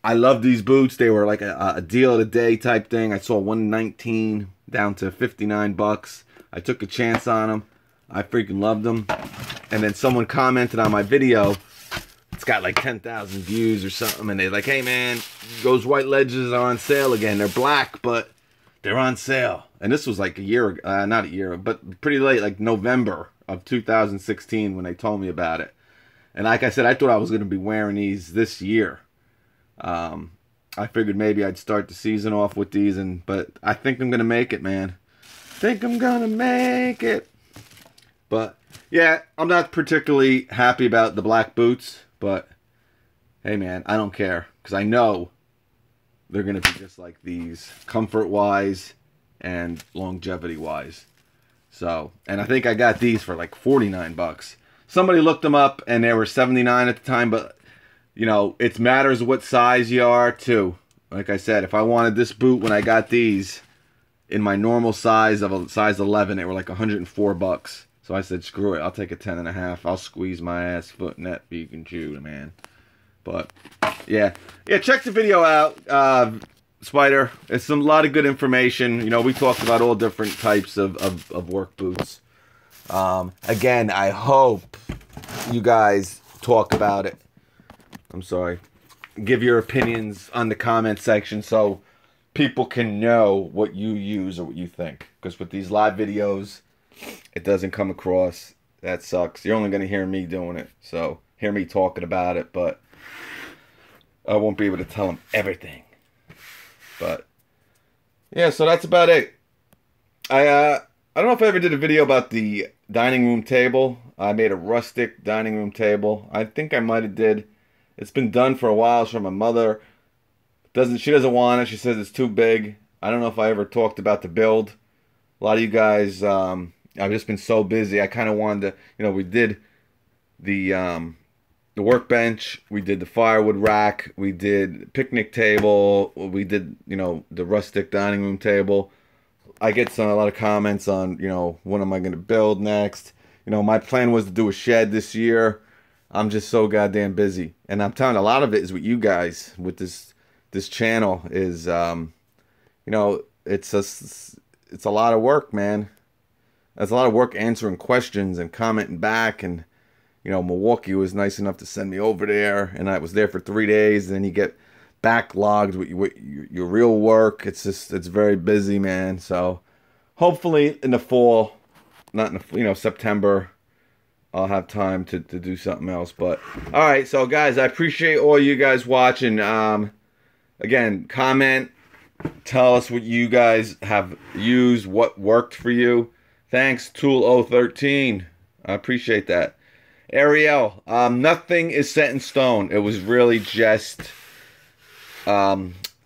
A: I love these boots. They were like a deal of the day type thing. I saw 119 down to 59 bucks. I took a chance on them. I freaking loved them. And then someone commented on my video. It's got like 10,000 views or something. And they're like, hey man, those White Ledges are on sale again. They're black, but they're on sale. And this was like a year, not a year, but pretty late, like November of 2016 when they told me about it. And like I said, I thought I was going to be wearing these this year. I figured maybe I'd start the season off with these, but I think I'm going to make it, man. Think I'm going to make it. But yeah, I'm not particularly happy about the black boots, but hey man, I don't care, because I know they're going to be just like these, comfort-wise and longevity-wise. So, and I think I got these for like 49 bucks. Somebody looked them up and they were 79 at the time, but you know, it matters what size you are too. Like I said, if I wanted this boot when I got these in my normal size of a size 11, they were like 104 bucks. So I said, screw it, I'll take a 10.5. I'll squeeze my ass foot in that vegan chew, man. But yeah, check the video out, Spider. It's a lot of good information. You know, we talked about all different types of work boots. Again, I hope you guys talk about it. I'm sorry. Give your opinions on the comment section so people can know what you use or what you think. Because with these live videos, it doesn't come across. That sucks. You're only going to hear me doing it. So, hear me talking about it, but I won't be able to tell them everything. But yeah, so that's about it. I don't know if I ever did a video about the dining room table. I made a rustic dining room table. I think I might have did. It's been done for a while. It's from my mother. She doesn't want it. She says it's too big. I don't know if I ever talked about the build. A lot of you guys, I've just been so busy. I kind of wanted to, you know, we did the workbench, we did the firewood rack, we did picnic table, we did, you know, the rustic dining room table. I get a lot of comments on, you know, what am I going to build next? You know, my plan was to do a shed this year. I'm just so goddamn busy. And I'm telling you, a lot of it is with you guys, with this channel is, you know, it's a lot of work, man. It's a lot of work answering questions and commenting back. And, you know, Milwaukee was nice enough to send me over there. And I was there for 3 days. And then you get backlogged with your real work. It's very busy, man. So hopefully in the fall, not in the, you know, September, I'll have time to do something else. But all right, so guys, I appreciate all you guys watching. Again, comment, tell us what you guys have used, what worked for you. Thanks, Tool013. I appreciate that. Ariel, nothing is set in stone. It was really just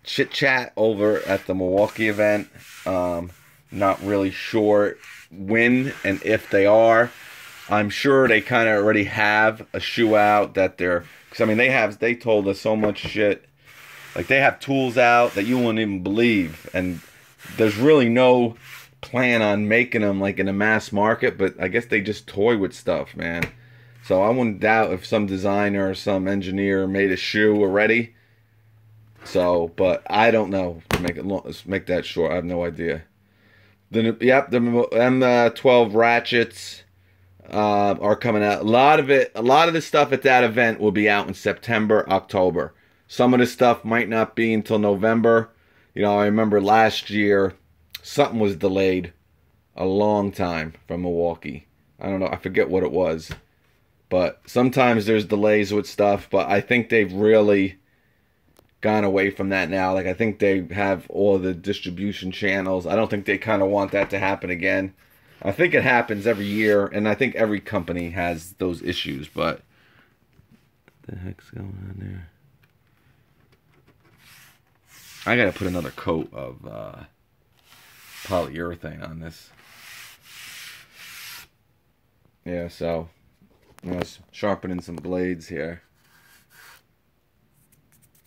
A: chit chat over at the Milwaukee event. Not really sure when and if they are. I'm sure they kind of already have a shoe out that they're, because I mean they told us so much shit. Like they have tools out that you wouldn't even believe, and there's really no plan on making them like in a mass market, but I guess they just toy with stuff, man. So I wouldn't doubt if some designer or some engineer made a shoe already. So, but I don't know to make it long, let's make that short. I have no idea. Then yep, the M12 ratchets are coming out. A lot of the stuff at that event will be out in September, October. Some of the stuff might not be until November. You know, I remember last year something was delayed a long time from Milwaukee. I don't know, I forget what it was. But sometimes there's delays with stuff, but I think they've really gone away from that now. Like, I think they have all the distribution channels. I don't think they kind of want that to happen again. I think it happens every year, and I think every company has those issues, but what the heck's going on there? I gotta put another coat of polyurethane on this. Yeah, so I was sharpening some blades here.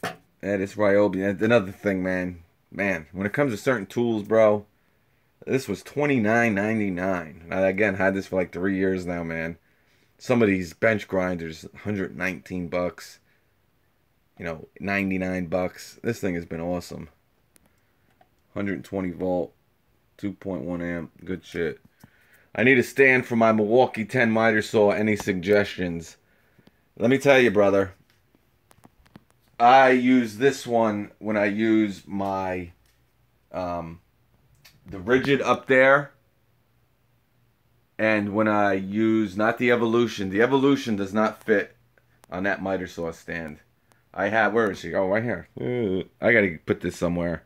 A: Yeah, this Ryobi. Another thing, man. Man, when it comes to certain tools, bro, this was $29.99. I, again, had this for like 3 years now, man. Some of these bench grinders, 119 bucks. You know, 99 bucks. This thing has been awesome. 120 volt, 2.1 amp. Good shit. I need a stand for my Milwaukee 10 miter saw. Any suggestions? Let me tell you, brother. I use this one when I use my the rigid up there, and when I use not the Evolution. The Evolution does not fit on that miter saw stand. I have, where is she? Oh, right here. I gotta put this somewhere.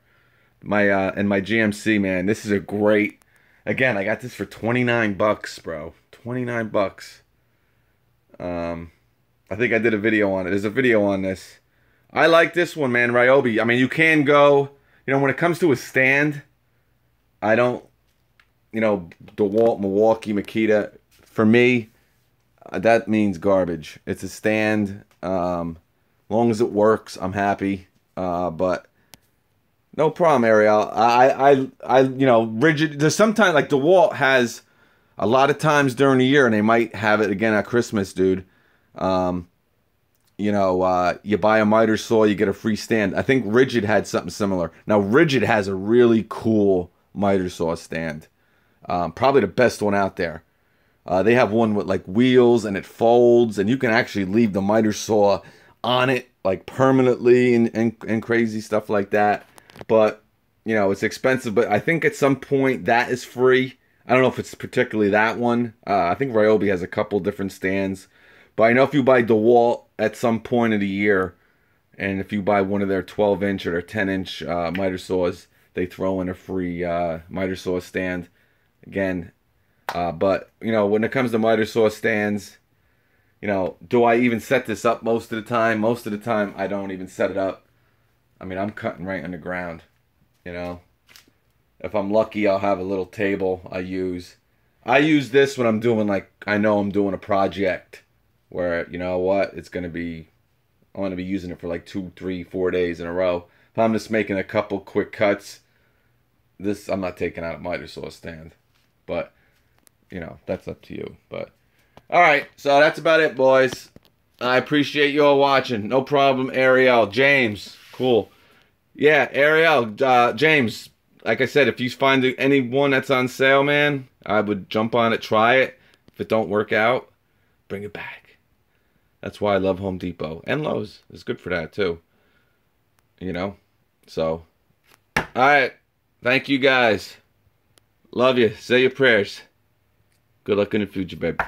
A: My and my GMC, man. This is a great. Again, I got this for 29 bucks, bro. 29 bucks. I think I did a video on it. There's a video on this. I like this one, man. Ryobi. I mean, you can go, you know, when it comes to a stand, I don't, you know, DeWalt, Milwaukee, Makita, for me, that means garbage. It's a stand. Long as it works, I'm happy. But no problem, Ariel. You know, rigid. There's sometimes, like, DeWalt has a lot of times during the year, and they might have it again at Christmas, dude. You know, you buy a miter saw, you get a free stand. I think Rigid had something similar. Now, Rigid has a really cool miter saw stand. Probably the best one out there. They have one with, like, wheels, and it folds, and you can actually leave the miter saw on it, like, permanently, and crazy stuff like that. But, you know, it's expensive, but I think at some point that is free. I don't know if it's particularly that one. I think Ryobi has a couple different stands. But I know if you buy DeWalt at some point of the year, and if you buy one of their 12-inch or their 10-inch miter saws, they throw in a free miter saw stand. Again, but, you know, when it comes to miter saw stands, you know, do I even set this up most of the time? Most of the time, I don't even set it up. I mean, I'm cutting right on the ground, you know. If I'm lucky, I'll have a little table I use. I use this when I'm doing, like, I know I'm doing a project where, you know what, it's going to be, I'm going to be using it for like 2, 3, 4 days in a row. If I'm just making a couple quick cuts, this, I'm not taking out a miter saw stand. But, you know, that's up to you. But, all right, so that's about it, boys. I appreciate you all watching. No problem, Ariel. James, cool. Yeah, Ariel, James, like I said, if you find any one that's on sale, man, I would jump on it, try it. If it don't work out, bring it back. That's why I love Home Depot. And Lowe's. It's good for that, too. You know? So, all right. Thank you, guys. Love you. Say your prayers. Good luck in the future, babe.